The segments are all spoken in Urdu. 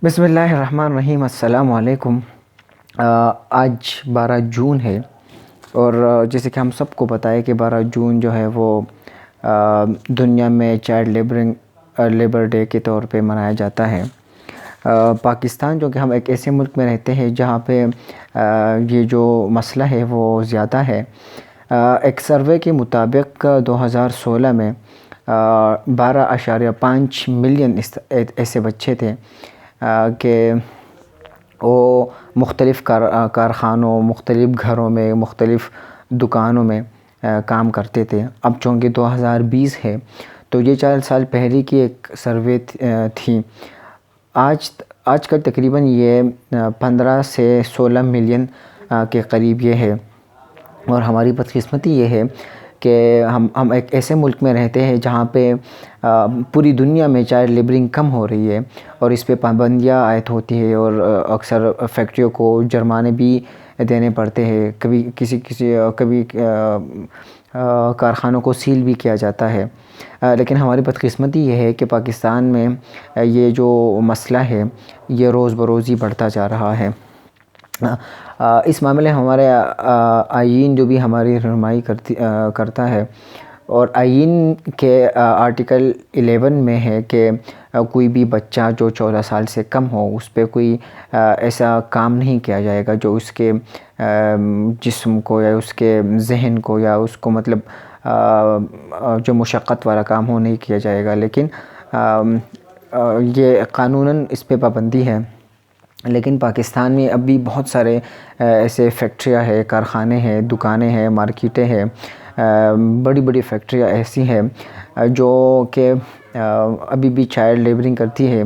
بسم اللہ الرحمن الرحیم۔ السلام علیکم۔ آج 12 جون ہے اور جیسے کہ ہم سب کو پتہ ہے کہ 12 جون جو ہے وہ دنیا میں چائلڈ لیبر ڈے کے طور پہ منایا جاتا ہے۔ پاکستان جو کہ ہم ایک ایسے ملک میں رہتے ہیں جہاں پہ یہ جو مسئلہ ہے وہ زیادہ ہے۔ ایک سروے کے مطابق 2016 میں 12.5 ملین ایسے بچے تھے کہ وہ مختلف کارخانوں، مختلف گھروں میں، مختلف دکانوں میں کام کرتے تھے۔ اب چونکہ 2020 ہے تو یہ 4 سال پہلے کی ایک سروے تھی۔ آج کل تقریباً یہ 15 سے 16 ملین کے قریب یہ ہے، اور ہماری بدقسمتی یہ ہے کہ ہم ایک ایسے ملک میں رہتے ہیں جہاں پہ پوری دنیا میں چائلڈ لیبرنگ کم ہو رہی ہے اور اس پہ پابندیاں عائد ہوتی ہے، اور اکثر فیکٹریوں کو جرمانے بھی دینے پڑتے ہیں، کبھی کارخانوں کو سیل بھی کیا جاتا ہے۔ لیکن ہماری بدقسمتی یہ ہے کہ پاکستان میں یہ جو مسئلہ ہے یہ روز بروز ہی بڑھتا جا رہا ہے۔ اس معاملے ہمارے آئین جو بھی ہماری رہنمائی کرتا ہے، اور آئین کے آرٹیکل 11 میں ہے کہ کوئی بھی بچہ جو 14 سال سے کم ہو اس پہ کوئی ایسا کام نہیں کیا جائے گا جو اس کے جسم کو یا اس کے ذہن کو یا اس کو مطلب جو مشقت والا کام ہو نہیں کیا جائے گا۔ لیکن یہ قانوناً اس پہ پابندی ہے، لیکن پاکستان میں اب بھی بہت سارے ایسے فیکٹریاں ہیں، کارخانے ہیں، دکانیں ہیں، مارکیٹیں ہیں، بڑی بڑی فیکٹریاں ایسی ہیں جو کہ ابھی بھی چائلڈ لیبرنگ کرتی ہے۔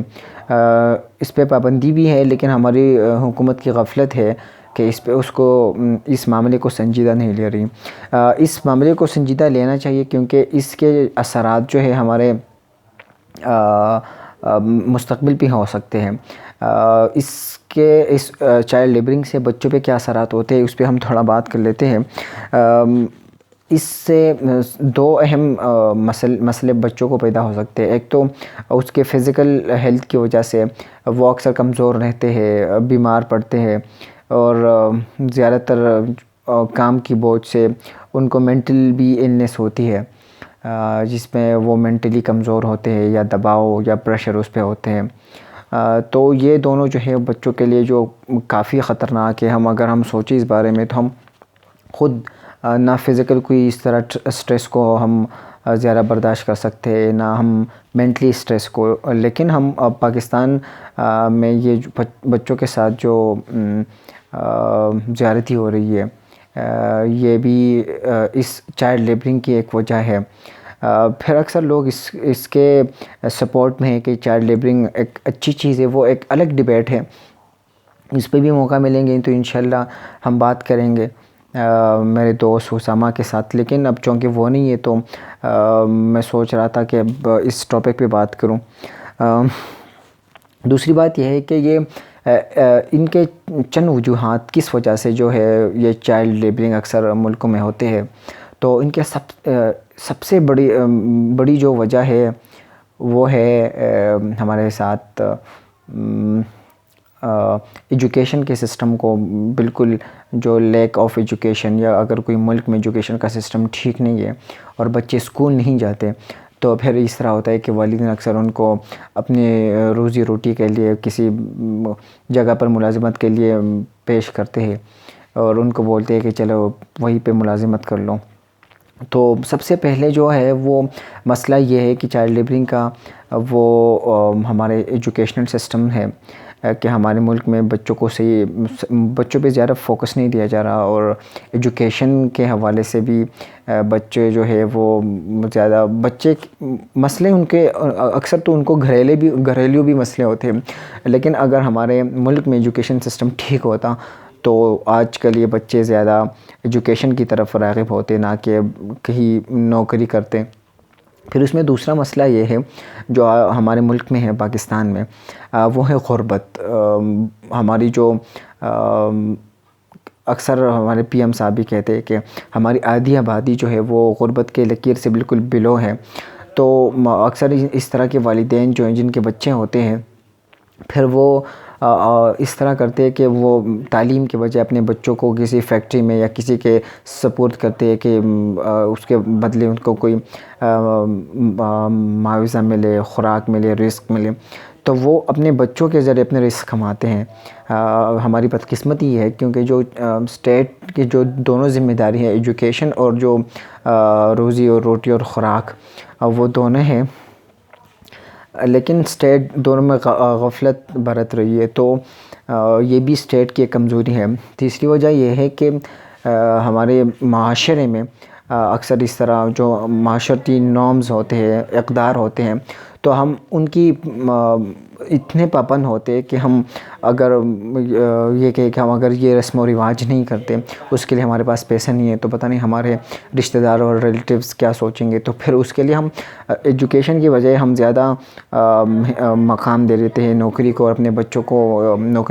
اس پہ پابندی بھی ہے، لیکن ہماری حکومت کی غفلت ہے کہ اس معاملے کو سنجیدہ نہیں لے رہی۔ اس معاملے کو سنجیدہ لینا چاہیے، کیونکہ اس کے اثرات جو ہے ہمارے مستقبل پہ ہو سکتے ہیں۔ اس چائلڈ لیبرنگ سے بچوں پہ کیا اثرات ہوتے ہیں اس پہ ہم تھوڑا بات کر لیتے ہیں۔ اس سے 2 اہم مسئلے بچوں کو پیدا ہو سکتے ہیں۔ ایک تو اس کے فزیکل ہیلتھ کی وجہ سے وہ اکثر کمزور رہتے ہیں، بیمار پڑتے ہیں، اور زیادہ تر کام کی بوجھ سے ان کو مینٹل بھی النس ہوتی ہے، جس میں وہ مینٹلی کمزور ہوتے ہیں یا دباؤ یا پریشر اس پہ ہوتے ہیں۔ تو یہ دونوں جو ہے بچوں کے لیے جو کافی خطرناک ہے۔ اگر ہم سوچیں اس بارے میں تو ہم خود نہ فزیکل کوئی اس طرح سٹریس کو ہم زیادہ برداشت کر سکتے ہیں، نہ ہم مینٹلی سٹریس کو، لیکن ہم پاکستان میں یہ بچوں کے ساتھ جو زیادتی ہو رہی ہے یہ بھی اس چائلڈ لیبرنگ کی ایک وجہ ہے۔ پھر اکثر لوگ اس کے سپورٹ میں ہے کہ چائلڈ لیبرنگ ایک اچھی چیز ہے، وہ ایک الگ ڈیبیٹ ہے، اس پہ بھی موقع ملیں گے تو انشاءاللہ ہم بات کریں گے میرے دوست اسامہ کے ساتھ۔ لیکن اب چونکہ وہ نہیں ہے تو میں سوچ رہا تھا کہ اب اس ٹاپک پہ بات کروں۔ دوسری بات یہ ہے کہ یہ ان کے چند وجوہات کس وجہ سے جو ہے یہ چائلڈ لیبرنگ اکثر ملکوں میں ہوتے ہیں، تو ان کے سب سے بڑی جو وجہ ہے وہ ہے ہمارے ساتھ ایجوکیشن کے سسٹم کو بالکل جو لیک آف ایجوکیشن، یا اگر کوئی ملک میں ایجوکیشن کا سسٹم ٹھیک نہیں ہے اور بچے اسکول نہیں جاتے تو پھر اس طرح ہوتا ہے کہ والدین اکثر ان کو اپنی روزی روٹی کے لیے کسی جگہ پر ملازمت کے لیے پیش کرتے ہیں، اور ان کو بولتے ہیں کہ چلو وہیں پہ ملازمت کر لو۔ تو سب سے پہلے جو ہے وہ مسئلہ یہ ہے کہ چائلڈ لیبرنگ کا وہ ہمارے ایجوکیشنل سسٹم ہے کہ ہمارے ملک میں بچوں پہ زیادہ فوکس نہیں دیا جا رہا، اور ایجوکیشن کے حوالے سے بھی بچے جو ہے وہ زیادہ مسئلے ان کے اکثر تو ان کو گھریلو بھی مسئلے ہوتے ہیں۔ لیکن اگر ہمارے ملک میں ایجوکیشن سسٹم ٹھیک ہوتا تو آج کل یہ بچے زیادہ ایجوکیشن کی طرف راغب ہوتے، نہ کہ کہیں نوکری کرتے۔ پھر اس میں دوسرا مسئلہ یہ ہے جو ہمارے ملک میں ہے، پاکستان میں، وہ ہے غربت۔ ہماری جو اکثر ہمارے پی ایم صاحب بھی کہتے ہیں کہ ہماری آدھی آبادی جو ہے وہ غربت کے لکیر سے بالکل بلو ہے۔ تو اکثر اس طرح کے والدین جو ہیں جن کے بچے ہوتے ہیں پھر وہ اس طرح کرتے ہیں کہ وہ تعلیم کے بجائے اپنے بچوں کو کسی فیکٹری میں یا کسی کے سپورٹ کرتے ہیں کہ اس کے بدلے ان کو کوئی معاوضہ ملے، خوراک ملے، رزق ملے، تو وہ اپنے بچوں کے ذریعے اپنے رزق کماتے ہیں۔ ہماری بدقسمتی یہ ہے کیونکہ جو اسٹیٹ کی جو دونوں ذمہ داری ہے، ایجوکیشن اور جو روزی اور روٹی اور خوراک، وہ دونوں ہیں، لیکن اسٹیٹ دونوں میں غفلت برت رہی ہے، تو یہ بھی اسٹیٹ کی ایک کمزوری ہے۔ تیسری وجہ یہ ہے کہ ہمارے معاشرے میں اکثر اس طرح جو معاشرتی نارمز ہوتے ہیں، اقدار ہوتے ہیں، تو ہم ان کی اتنے پابند ہوتے ہیں کہ ہم اگر یہ کہ ہم اگر یہ رسم و رواج نہیں کرتے، اس کے لیے ہمارے پاس پیسہ نہیں ہے، تو پتہ نہیں ہمارے رشتہ دار اور ریلیٹیوز کیا سوچیں گے، تو پھر اس کے لیے ہم ایجوکیشن کی بجائے ہم زیادہ مقام دے دیتے ہیں نوکری کو اور اپنے بچوں کو نوکری